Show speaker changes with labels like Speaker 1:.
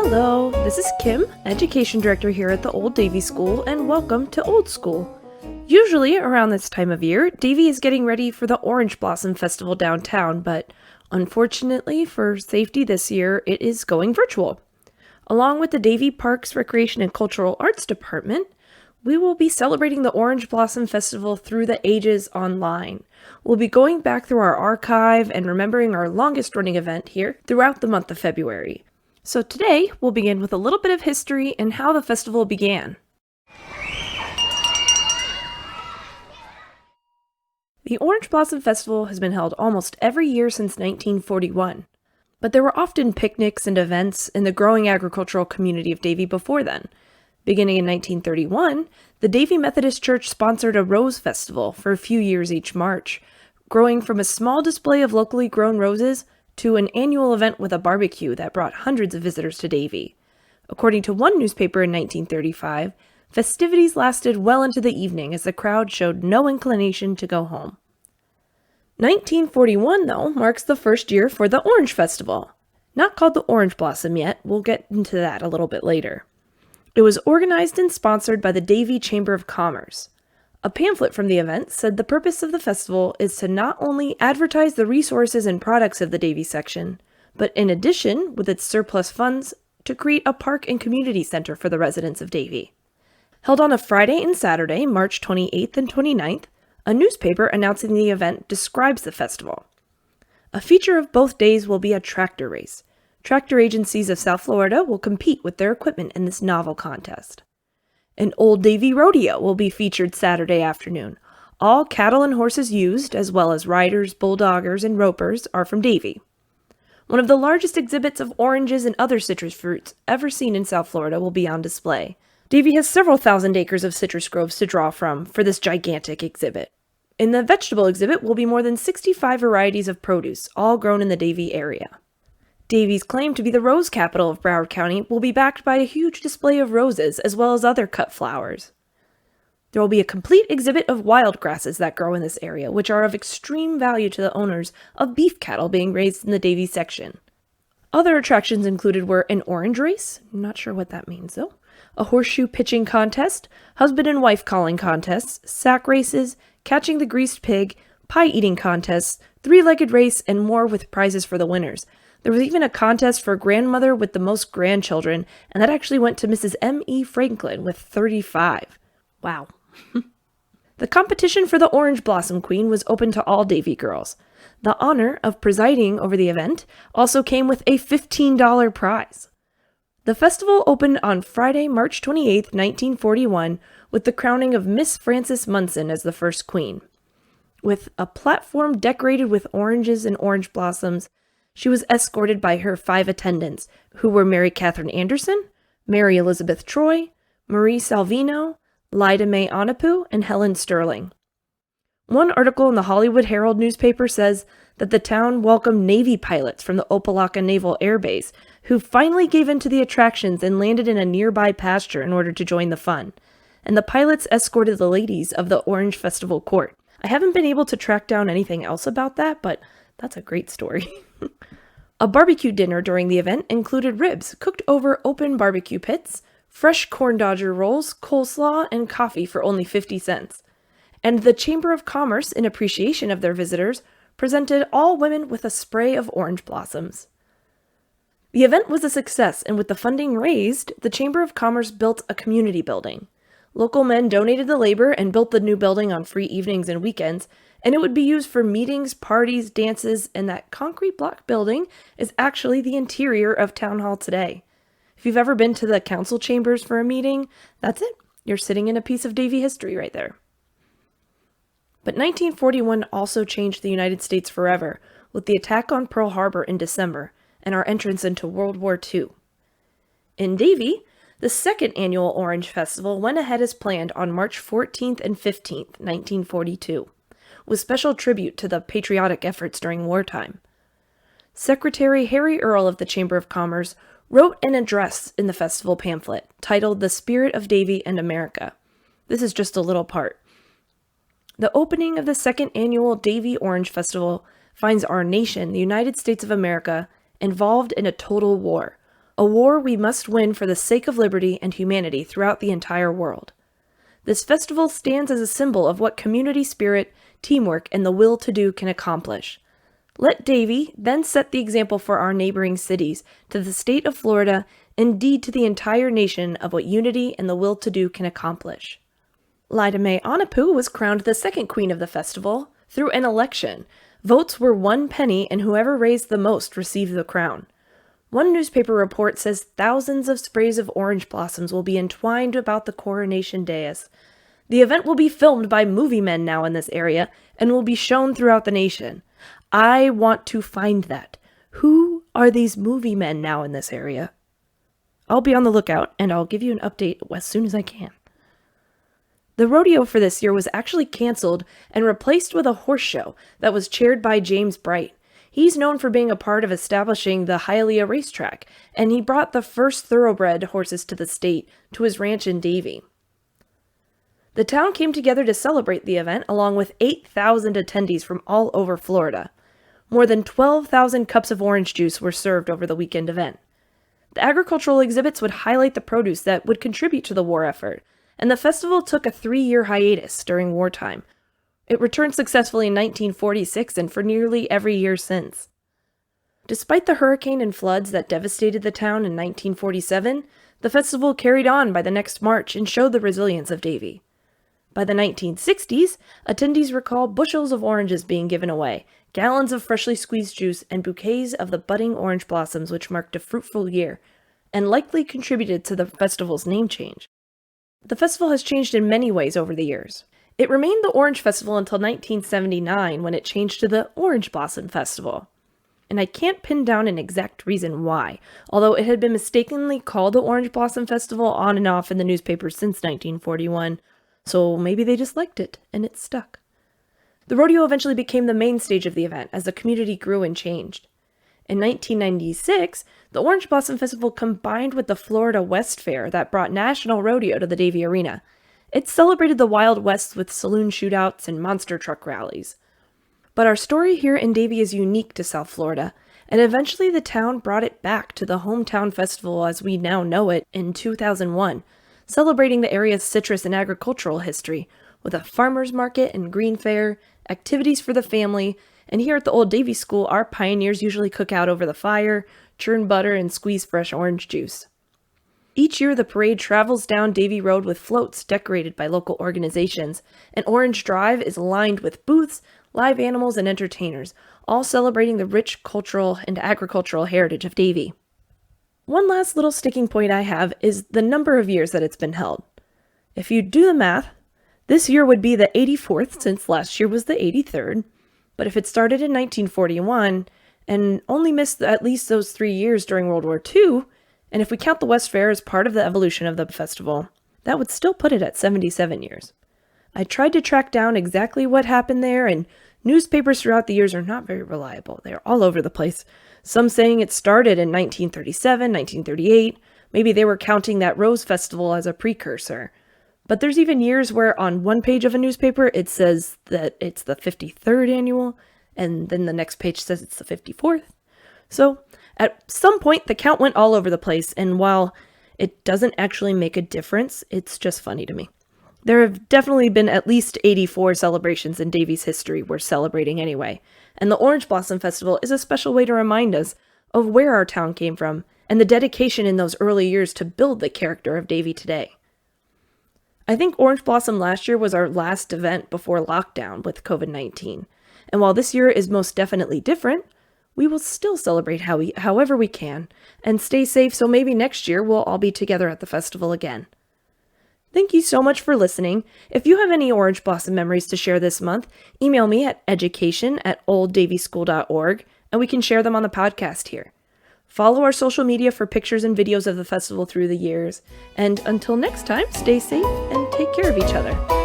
Speaker 1: Hello, this is Kim, Education Director here at the Old Davie School, and welcome to Old School. Usually around this time of year, Davie is getting ready for the Orange Blossom Festival downtown, but unfortunately for safety this year, it is going virtual. Along with the Davie Parks Recreation and Cultural Arts Department, we will be celebrating the Orange Blossom Festival through the ages online. We'll be going back through our archive and remembering our longest running event here throughout the month of February. So today, we'll begin with a little bit of history and how the festival began. The Orange Blossom Festival has been held almost every year since 1941, but there were often picnics and events in the growing agricultural community of Davie before then. Beginning in 1931, the Davie Methodist Church sponsored a Rose Festival for a few years each March, growing from a small display of locally grown roses to an annual event with a barbecue that brought hundreds of visitors to Davie. According to one newspaper in 1935, festivities lasted well into the evening as the crowd showed no inclination to go home. 1941, though, marks the first year for the Orange Festival. Not called the Orange Blossom yet, we'll get into that a little bit later. It was organized and sponsored by the Davie Chamber of Commerce. A pamphlet from the event said the purpose of the festival is to not only advertise the resources and products of the Davie section, but in addition, with its surplus funds, to create a park and community center for the residents of Davie. Held on a Friday and Saturday, March 28th and 29th, a newspaper announcing the event describes the festival. A feature of both days will be a tractor race. Tractor agencies of South Florida will compete with their equipment in this novel contest. An Old Davie rodeo will be featured Saturday afternoon. All cattle and horses used, as well as riders, bulldoggers, and ropers, are from Davie. One of the largest exhibits of oranges and other citrus fruits ever seen in South Florida will be on display. Davie has several thousand acres of citrus groves to draw from for this gigantic exhibit. In the vegetable exhibit will be more than 65 varieties of produce, all grown in the Davie area. Davie's claim to be the rose capital of Broward County will be backed by a huge display of roses as well as other cut flowers. There will be a complete exhibit of wild grasses that grow in this area, which are of extreme value to the owners of beef cattle being raised in the Davie section. Other attractions included were an orange race, not sure what that means though, a horseshoe pitching contest, husband and wife calling contests, sack races, catching the greased pig, pie eating contests, three-legged race, and more with prizes for the winners. There was even a contest for grandmother with the most grandchildren, and that actually went to Mrs. M.E. Franklin with 35. Wow. The competition for the Orange Blossom Queen was open to all Davie girls. The honor of presiding over the event also came with a $15 prize. The festival opened on Friday, March 28, 1941, with the crowning of Miss Frances Munson as the first queen. With a platform decorated with oranges and orange blossoms, she was escorted by her 5 attendants, who were Mary Catherine Anderson, Mary Elizabeth Troy, Marie Salvino, Lida Mae Onapu, and Helen Sterling. One article in the Hollywood Herald newspaper says that the town welcomed Navy pilots from the Opelika Naval Air Base, who finally gave in to the attractions and landed in a nearby pasture in order to join the fun. And the pilots escorted the ladies of the Orange Festival Court. I haven't been able to track down anything else about that, but that's a great story. A barbecue dinner during the event included ribs cooked over open barbecue pits, fresh corn dodger rolls, coleslaw, and coffee for only 50 cents. And the Chamber of Commerce, in appreciation of their visitors, presented all women with a spray of orange blossoms. The event was a success, and with the funding raised, the Chamber of Commerce built a community building. Local men donated the labor and built the new building on free evenings and weekends, and it would be used for meetings, parties, dances, and that concrete block building is actually the interior of Town Hall today. If you've ever been to the council chambers for a meeting, that's it. You're sitting in a piece of Davie history right there. But 1941 also changed the United States forever, with the attack on Pearl Harbor in December and our entrance into World War II. In Davie, the second annual Orange Festival went ahead as planned on March 14th and 15th, 1942. With special tribute to the patriotic efforts during wartime. Secretary Harry Earl of the Chamber of Commerce wrote an address in the festival pamphlet titled The Spirit of Davie and America. This is just a little part. The opening of the second annual Davie Orange Festival finds our nation, the United States of America, involved in a total war, a war we must win for the sake of liberty and humanity throughout the entire world. This festival stands as a symbol of what community spirit, teamwork, and the will to do can accomplish. Let Davie then set the example for our neighboring cities, to the state of Florida, indeed to the entire nation of what unity and the will to do can accomplish. Lida May Anapu was crowned the second queen of the festival through an election. Votes were 1 penny, and whoever raised the most received the crown. One newspaper report says thousands of sprays of orange blossoms will be entwined about the coronation dais. The event will be filmed by movie men now in this area and will be shown throughout the nation. I want to find that. Who are these movie men now in this area? I'll be on the lookout, and I'll give you an update as soon as I can. The rodeo for this year was actually canceled and replaced with a horse show that was chaired by James Bright. He's known for being a part of establishing the Hialeah racetrack, and he brought the first thoroughbred horses to the state to his ranch in Davie. The town came together to celebrate the event along with 8,000 attendees from all over Florida. More than 12,000 cups of orange juice were served over the weekend event. The agricultural exhibits would highlight the produce that would contribute to the war effort, and the festival took a 3-year hiatus during wartime. It returned successfully in 1946 and for nearly every year since. Despite the hurricane and floods that devastated the town in 1947, the festival carried on by the next March and showed the resilience of Davie. By the 1960s, attendees recall bushels of oranges being given away, gallons of freshly squeezed juice, and bouquets of the budding orange blossoms which marked a fruitful year, and likely contributed to the festival's name change. The festival has changed in many ways over the years. It remained the Orange Festival until 1979 when it changed to the Orange Blossom Festival. And I can't pin down an exact reason why, although it had been mistakenly called the Orange Blossom Festival on and off in the newspapers since 1941, so maybe they just liked it and it stuck. The rodeo eventually became the main stage of the event as the community grew and changed. In 1996, the Orange Blossom Festival combined with the Florida West Fair that brought National Rodeo to the Davie Arena. It celebrated the Wild West with saloon shootouts and monster truck rallies. But our story here in Davie is unique to South Florida, and eventually the town brought it back to the hometown festival as we now know it in 2001, celebrating the area's citrus and agricultural history with a farmer's market and green fair, activities for the family, and here at the Old Davie School, our pioneers usually cook out over the fire, churn butter, and squeeze fresh orange juice. Each year, the parade travels down Davie Road with floats decorated by local organizations, and Orange Drive is lined with booths, live animals, and entertainers, all celebrating the rich cultural and agricultural heritage of Davie. One last little sticking point I have is the number of years that it's been held. If you do the math, this year would be the 84th since last year was the 83rd, but if it started in 1941 and only missed at least those 3 years during World War II, and if we count the West Fair as part of the evolution of the festival, that would still put it at 77 years. I tried to track down exactly what happened there, and newspapers throughout the years are not very reliable. They're all over the place. Some saying it started in 1937, 1938. Maybe they were counting that Rose Festival as a precursor. But there's even years where on one page of a newspaper it says that it's the 53rd annual, and then the next page says it's the 54th. So, at some point, the count went all over the place, and while it doesn't actually make a difference, it's just funny to me. There have definitely been at least 84 celebrations in Davie's history we're celebrating anyway, and the Orange Blossom Festival is a special way to remind us of where our town came from and the dedication in those early years to build the character of Davie today. I think Orange Blossom last year was our last event before lockdown with COVID-19, and while this year is most definitely different, we will still celebrate however we can, and stay safe so maybe next year we'll all be together at the festival again. Thank you so much for listening. If you have any Orange Blossom memories to share this month, email me at education@olddavieschool.org, and we can share them on the podcast here. Follow our social media for pictures and videos of the festival through the years, and until next time, stay safe and take care of each other.